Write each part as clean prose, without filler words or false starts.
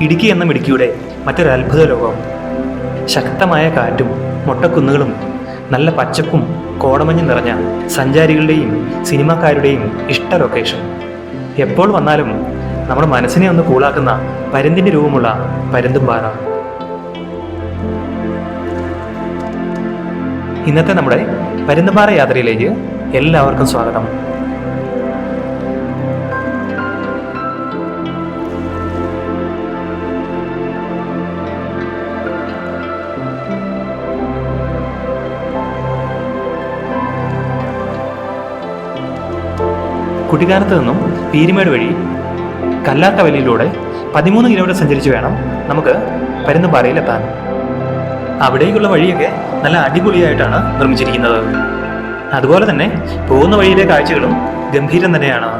ഇടുക്കി എന്ന മിടുക്കിയുടെ മറ്റൊരു അത്ഭുത ലോകം. ശക്തമായ കാറ്റും മൊട്ടക്കുന്നുകളും നല്ല പച്ചപ്പും കോടമഞ്ഞും നിറഞ്ഞ സഞ്ചാരികളുടെയും സിനിമാക്കാരുടെയും ഇഷ്ട ലൊക്കേഷൻ. എപ്പോൾ വന്നാലും നമ്മുടെ മനസ്സിനെ ഒന്ന് കൂളാക്കുന്ന പരുന്തിൻ്റെ രൂപമുള്ള പരുന്തുംപാറ. ഇന്നത്തെ നമ്മുടെ പരുന്തുംപാറ യാത്രയിലേക്ക് എല്ലാവർക്കും സ്വാഗതം. കുട്ടിക്കാനത്ത് നിന്നും പീരിമേട് വഴി കല്ലാർക്കവലിയിലൂടെ 13 കിലോമീറ്റർ സഞ്ചരിച്ച് വേണം നമുക്ക് പരുന്തുംപാറയിലെത്താൻ. അവിടേക്കുള്ള വഴിയൊക്കെ നല്ല അടിപൊളിയായിട്ടാണ് നിർമ്മിച്ചിരിക്കുന്നത്. അതുപോലെ തന്നെ പോകുന്ന വഴിയിലെ കാഴ്ചകളും ഗംഭീരം തന്നെയാണ്.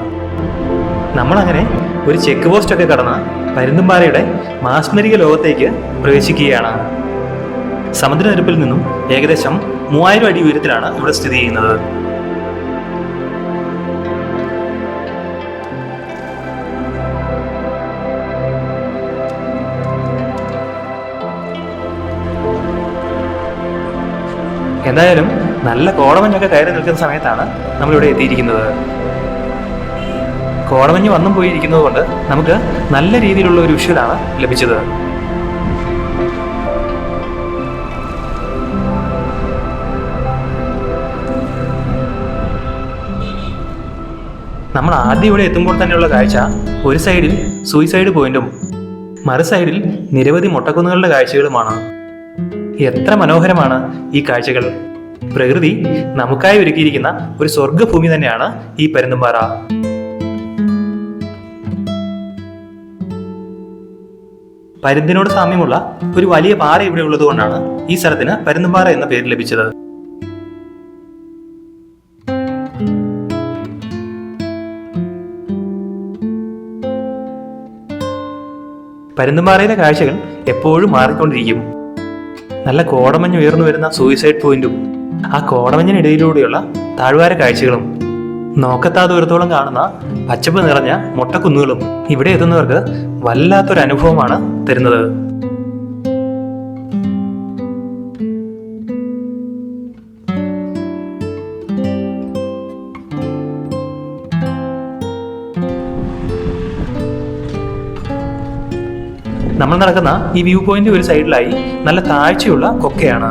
നമ്മളങ്ങനെ ഒരു ചെക്ക് പോസ്റ്റൊക്കെ കടന്ന് പരുന്തുംപാറയുടെ മാസ്മരിക ലോകത്തേക്ക് പ്രവേശിക്കുകയാണ്. സമുദ്രനിരപ്പിൽ നിന്നും ഏകദേശം 3000 അടി ഉയരത്തിലാണ് ഇവിടെ സ്ഥിതി ചെയ്യുന്നത്. എന്തായാലും നല്ല കോടമഞ്ഞൊക്കെ കയറി നിൽക്കുന്ന സമയത്താണ് നമ്മളിവിടെ എത്തിയിരിക്കുന്നത്. കോടമഞ്ഞ് വന്നും പോയിരിക്കുന്നത് കൊണ്ട് നമുക്ക് നല്ല രീതിയിലുള്ള ഒരു വിഷ്വലാണ് ലഭിച്ചത്. നമ്മൾ ആദ്യം ഇവിടെ എത്തുമ്പോൾ തന്നെയുള്ള കാഴ്ച, ഒരു സൈഡിൽ സൂയിസൈഡ് പോയിന്റും മറു സൈഡിൽ നിരവധി മൊട്ടക്കുന്നുകളുടെ കാഴ്ചകളുമാണ്. എത്ര മനോഹരമാണ് ഈ കാഴ്ചകൾ! പ്രകൃതി നമുക്കായി ഒരുക്കിയിരിക്കുന്ന ഒരു സ്വർഗ്ഗഭൂമി തന്നെയാണ് ഈ പരുന്തുംപാറ. പരുന്തിനോട് സാമ്യമുള്ള ഒരു വലിയ പാറ ഇവിടെ ഉള്ളതുകൊണ്ടാണ് ഈ സ്ഥലത്തിന് പരുന്തുംപാറ എന്ന പേര് ലഭിച്ചത്. പരുന്തുംപാറയിലെ കാഴ്ചകൾ എപ്പോഴും മാറിക്കൊണ്ടിരിക്കും. നല്ല കോടമഞ്ഞ് ഉയർന്നു വരുന്ന സൂയിസൈഡ് പോയിന്റും ആ കോടമഞ്ഞിനിടയിലൂടെയുള്ള താഴ്വാര കാഴ്ചകളും നോക്കത്താ ദൂരത്തോളം കാണുന്ന പച്ചപ്പ് നിറഞ്ഞ മൊട്ടക്കുന്നുകളും ഇവിടെ എത്തുന്നവർക്ക് വല്ലാത്തൊരു അനുഭവമാണ് തരുന്നത്. നമ്മൾ നടക്കുന്ന ഈ വ്യൂ പോയിന്റ് ഒരു സൈഡിലായി നല്ല താഴ്ചയുള്ള കൊക്കയാണ്.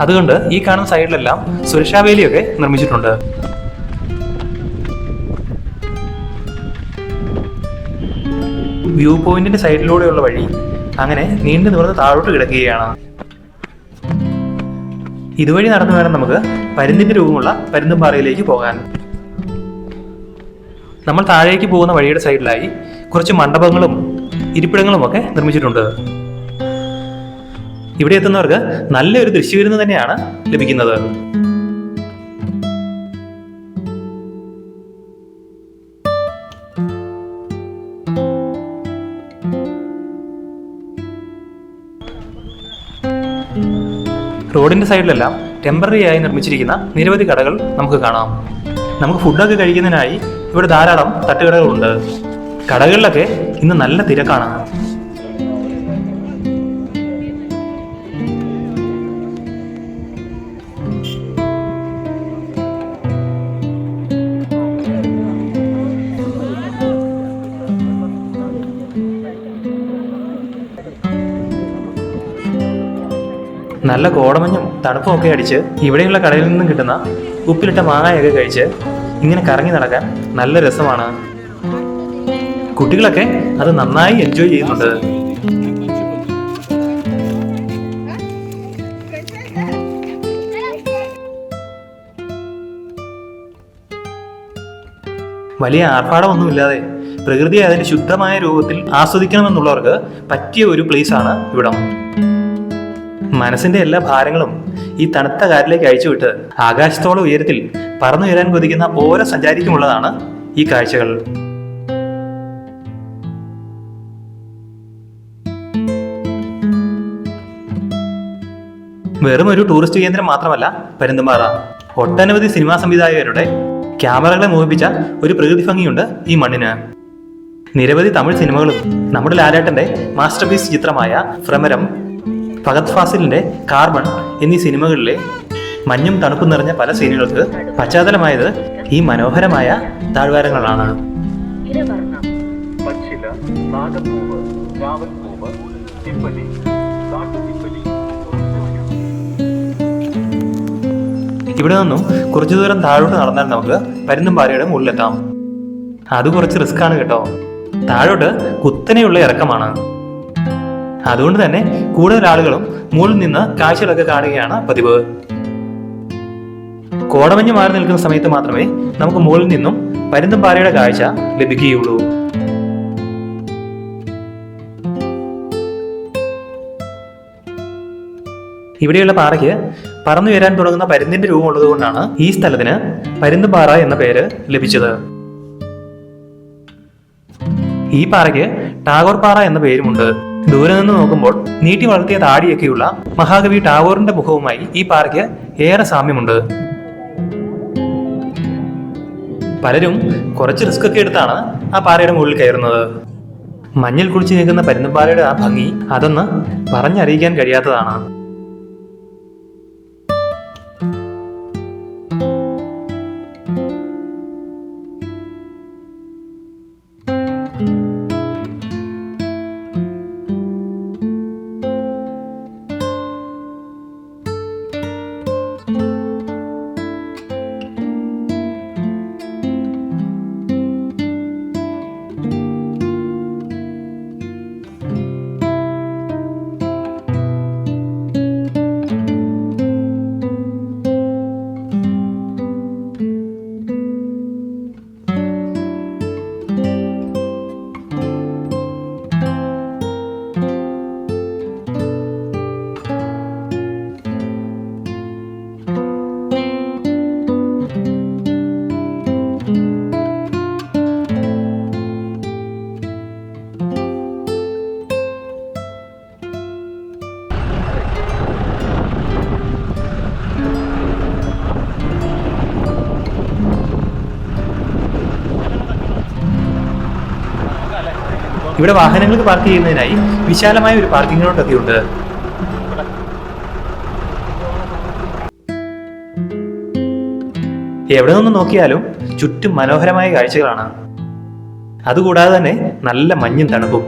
അതുകൊണ്ട് ഈ കാണുന്ന സൈഡിലെല്ലാം സുരക്ഷാ വേലിയൊക്കെ നിർമ്മിച്ചിട്ടുണ്ട്. വ്യൂ പോയിന്റിന്റെ സൈഡിലൂടെയുള്ള വഴി അങ്ങനെ നീണ്ടു നിവർന്ന് താഴോട്ട് കിടക്കുകയാണ്. ഇതുവഴി നടന്നു വേണം നമുക്ക് പരുന്തിന്റെ രൂപമുള്ള പരുന്തുംപാറയിലേക്ക് പോകാൻ. നമ്മൾ താഴേക്ക് പോകുന്ന വഴിയുടെ സൈഡിലായി കുറച്ച് മണ്ഡപങ്ങളും ഇരിപ്പിടങ്ങളും ഒക്കെ നിർമ്മിച്ചിട്ടുണ്ട്. ഇവിടെ എത്തുന്നവർക്ക് നല്ലൊരു ദൃശ്യവിരുന്ന് തന്നെയാണ് ലഭിക്കുന്നത്. റോഡിന്റെ സൈഡിലെല്ലാം ടെമ്പററി ആയി നിർമ്മിച്ചിരിക്കുന്ന നിരവധി കടകൾ നമുക്ക് കാണാം. നമുക്ക് ഫുഡൊക്കെ കഴിക്കുന്നതിനായി ഇവിടെ ധാരാളം തട്ടുകടകളുണ്ട്. കടകളിലൊക്കെ ഇന്ന് നല്ല തിരക്കാണ്. നല്ല കോടമഞ്ഞും തണുപ്പും ഒക്കെ അടിച്ച് ഇവിടെയുള്ള കടയിൽ നിന്നും കിട്ടുന്ന ഉപ്പിലിട്ട മാങ്ങയൊക്കെ കഴിച്ച് ഇങ്ങനെ കറങ്ങി നടക്കാൻ നല്ല രസമാണ്. കുട്ടികളൊക്കെ അത് നന്നായി എൻജോയ് ചെയ്യുന്നുണ്ട്. വലിയ ആർഭാടമൊന്നുമില്ലാതെ പ്രകൃതിയെ അതിന്റെ ശുദ്ധമായ രൂപത്തിൽ ആസ്വദിക്കണമെന്നുള്ളവർക്ക് പറ്റിയ ഒരു പ്ലേസ് ആണ് ഇവിടം. മനസ്സിന്റെ എല്ലാ ഭാരങ്ങളും ഈ തണുത്ത കാറ്റിലേക്ക് അയച്ചുവിട്ട് ആകാശത്തോളം ഉയരത്തിൽ പറന്നുയരാൻ കൊതിക്കുന്ന ഓരോ സഞ്ചാരിക്കുമുള്ളതാണ് ഈ കാഴ്ചകൾ. വെറും ഒരു ടൂറിസ്റ്റ് കേന്ദ്രം മാത്രമല്ല പരുന്തുംപാറ. ഒട്ടനവധി സിനിമാ സംവിധായകരുടെ ക്യാമറകളെ മോഹിപ്പിച്ച ഒരു പ്രകൃതി ഭംഗിയുണ്ട് ഈ മണ്ണിന്. നിരവധി തമിഴ് സിനിമകളും നമ്മുടെ ലാലേട്ടന്റെ മാസ്റ്റർ പീസ് ചിത്രമായ ഭ്രമരം, ഫഹദ് ഫാസിലിന്റെ കാർബൺ എന്നീ സിനിമകളിലെ മഞ്ഞും തണുപ്പും നിറഞ്ഞ പല സീനുകൾക്ക് പശ്ചാത്തലമായത് ഈ മനോഹരമായ താഴ്വാരങ്ങളാണ്. ഇവിടെ നിന്നും കുറച്ചു ദൂരം താഴോട്ട് നടന്നാൽ നമുക്ക് പരുന്തുംപാറയുടെ മുകളിലെത്താം. അത് കുറച്ച് റിസ്ക് ആണ് കേട്ടോ. താഴോട്ട് കുത്തനെയുള്ള ഇറക്കമാണ്. അതുകൊണ്ട് തന്നെ കൂടുതൽ ആളുകളും മുകളിൽ നിന്ന് കാഴ്ചകളൊക്കെ കാണുകയാണ് പതിവ്. കോടമഞ്ഞ് മാറി നിൽക്കുന്ന സമയത്ത് മാത്രമേ നമുക്ക് മുകളിൽ നിന്നും പരുന്തുംപാറയുടെ കാഴ്ച ലഭിക്കുകയുള്ളൂ. ഇവിടെയുള്ള പാറയ്ക്ക് പറന്നു വരാൻ തുടങ്ങുന്ന പരുന്തിന്റെ രൂപം ഉള്ളതുകൊണ്ടാണ് ഈ സ്ഥലത്തിന് പരുന്തുംപാറ എന്ന പേര് ലഭിച്ചത്. ഈ പാറയ്ക്ക് ടാഗോർ പാറ എന്ന പേരുമുണ്ട്. ദൂരെ നിന്ന് നോക്കുമ്പോൾ നീട്ടി വളർത്തിയ താടിയൊക്കെയുള്ള മഹാകവി ടാഗോറിന്റെ മുഖവുമായി ഈ പാറയ്ക്ക് ഏറെ സാമ്യമുണ്ട്. പലരും കുറച്ച് റിസ്ക് ഒക്കെ എടുത്താണ് ആ പാറയുടെ മുകളിൽ കയറുന്നത്. മഞ്ഞിൽ കുളിച്ച് നിൽക്കുന്ന പരുന്തുംപാറയുടെ ആ ഭംഗി അതൊന്ന് പറഞ്ഞറിയിക്കാൻ കഴിയാത്തതാണ്. ഇവിടെ വാഹനങ്ങൾക്ക് പാർക്ക് ചെയ്യുന്നതിനായി വിശാലമായ ഒരു പാർക്കിംഗ് ലോട്ട് ഒക്കെ ഉണ്ട്. എവിടെ നിന്ന് നോക്കിയാലും ചുറ്റും മനോഹരമായ കാഴ്ചകളാണ്. അതുകൂടാതെ തന്നെ നല്ല മഞ്ഞും തണുപ്പും.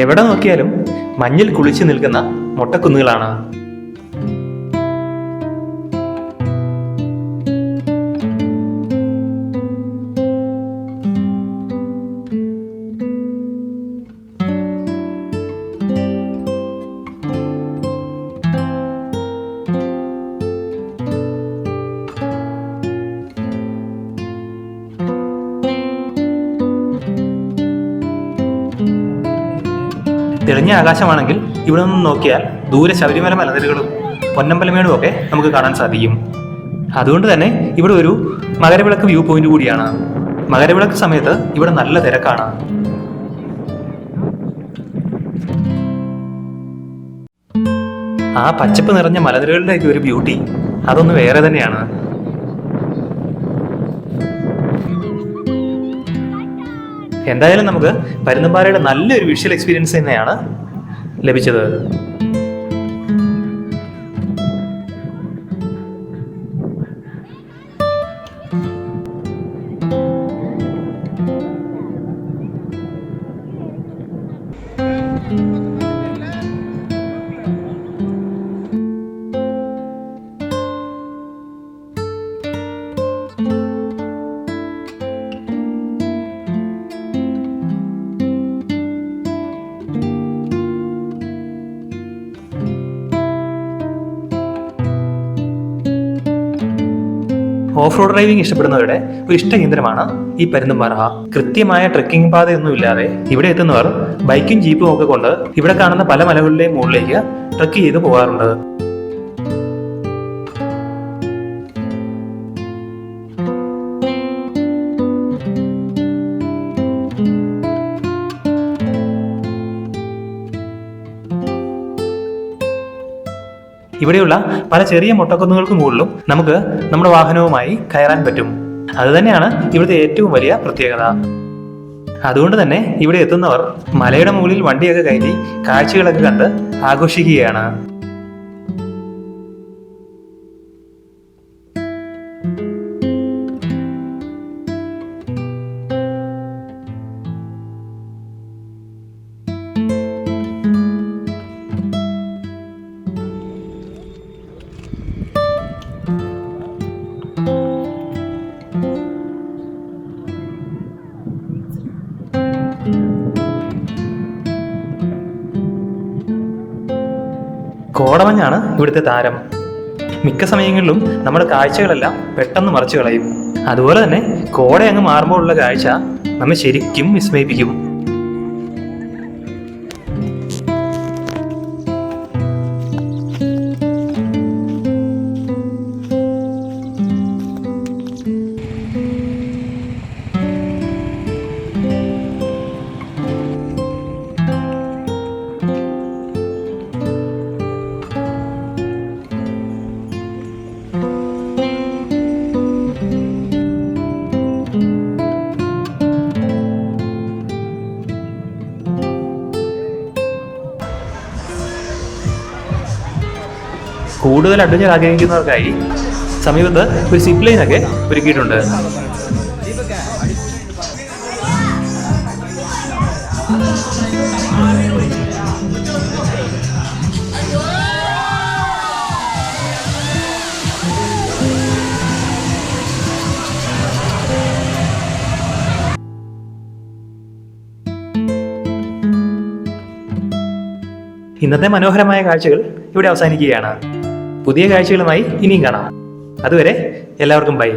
എവിടെ നോക്കിയാലും മഞ്ഞിൽ കുളിച്ചു നിൽക്കുന്ന മൊട്ടക്കുന്നുകളാണ്. തെളിഞ്ഞ ആകാശമാണെങ്കിൽ ഇവിടെ നിന്ന് നോക്കിയാൽ ദൂരെ ശബരിമല മലനിരകളും പൊന്നമ്പലമേടും ഒക്കെ നമുക്ക് കാണാൻ സാധിക്കും. അതുകൊണ്ട് തന്നെ ഇവിടെ ഒരു മകരവിളക്ക് വ്യൂ പോയിന്റ് കൂടിയാണ്. മകരവിളക്ക് സമയത്ത് ഇവിടെ നല്ല തിരക്കാണ്. ആ പച്ചപ്പ് നിറഞ്ഞ മലനിരകളുടെയൊക്കെ ഒരു ബ്യൂട്ടി അതൊന്ന് വേറെ തന്നെയാണ്. എന്തായാലും നമുക്ക് പരുന്തുംപാറയുടെ നല്ലൊരു വിഷ്വൽ എക്സ്പീരിയൻസ് തന്നെയാണ് ലഭിച്ചത്. ഓഫ് റോഡ് ഡ്രൈവിംഗ് ഇഷ്ടപ്പെടുന്നവരുടെ ഒരു ഇഷ്ട കേന്ദ്രമാണ് ഈ പരുന്തുംപാറ. കൃത്യമായ ട്രെക്കിംഗ് പാതയൊന്നുമില്ലാതെ ഇവിടെ എത്തുന്നവർ ബൈക്കും ജീപ്പും ഒക്കെ കൊണ്ട് ഇവിടെ കാണുന്ന പല മലകളുടെയും മുകളിലേക്ക് ട്രെക്ക് ചെയ്ത് പോകാറുണ്ട്. ഇവിടെയുള്ള പല ചെറിയ മൊട്ടക്കുന്നുകൾക്ക് മുകളിലും നമുക്ക് നമ്മുടെ വാഹനവുമായി കയറാൻ പറ്റും. അതുതന്നെയാണ് ഇവിടുത്തെ ഏറ്റവും വലിയ പ്രത്യേകത. അതുകൊണ്ട് തന്നെ ഇവിടെ എത്തുന്നവർ മലയുടെ മുകളിൽ വണ്ടിയൊക്കെ കയറ്റി കാഴ്ചകളൊക്കെ കണ്ട് ആഘോഷിക്കുകയാണ്. കോടമഞ്ഞാണ് ഇവിടുത്തെ താരം. മിക്ക സമയങ്ങളിലും നമ്മുടെ കാഴ്ചകളെല്ലാം പെട്ടെന്ന് മറച്ചു കളയും. അതുപോലെ തന്നെ കോട അങ്ങ് മാറുമ്പോഴുള്ള കാഴ്ച നമ്മെ ശരിക്കും വിസ്മയിപ്പിക്കും. കൂടുതൽ അഡ്വഞ്ചർ ആഗ്രഹിക്കുന്നവർക്കായി സമീപത്ത് ഒരു സിപ്പ് ലൈനൊക്കെ ഒരുക്കിയിട്ടുണ്ട്. ഇന്നത്തെ മനോഹരമായ കാഴ്ചകൾ ഇവിടെ അവസാനിക്കുകയാണ്. പുതിയ കാഴ്ചകളുമായി ഇനിയും കാണാം. അതുവരെ എല്ലാവർക്കും ബൈ.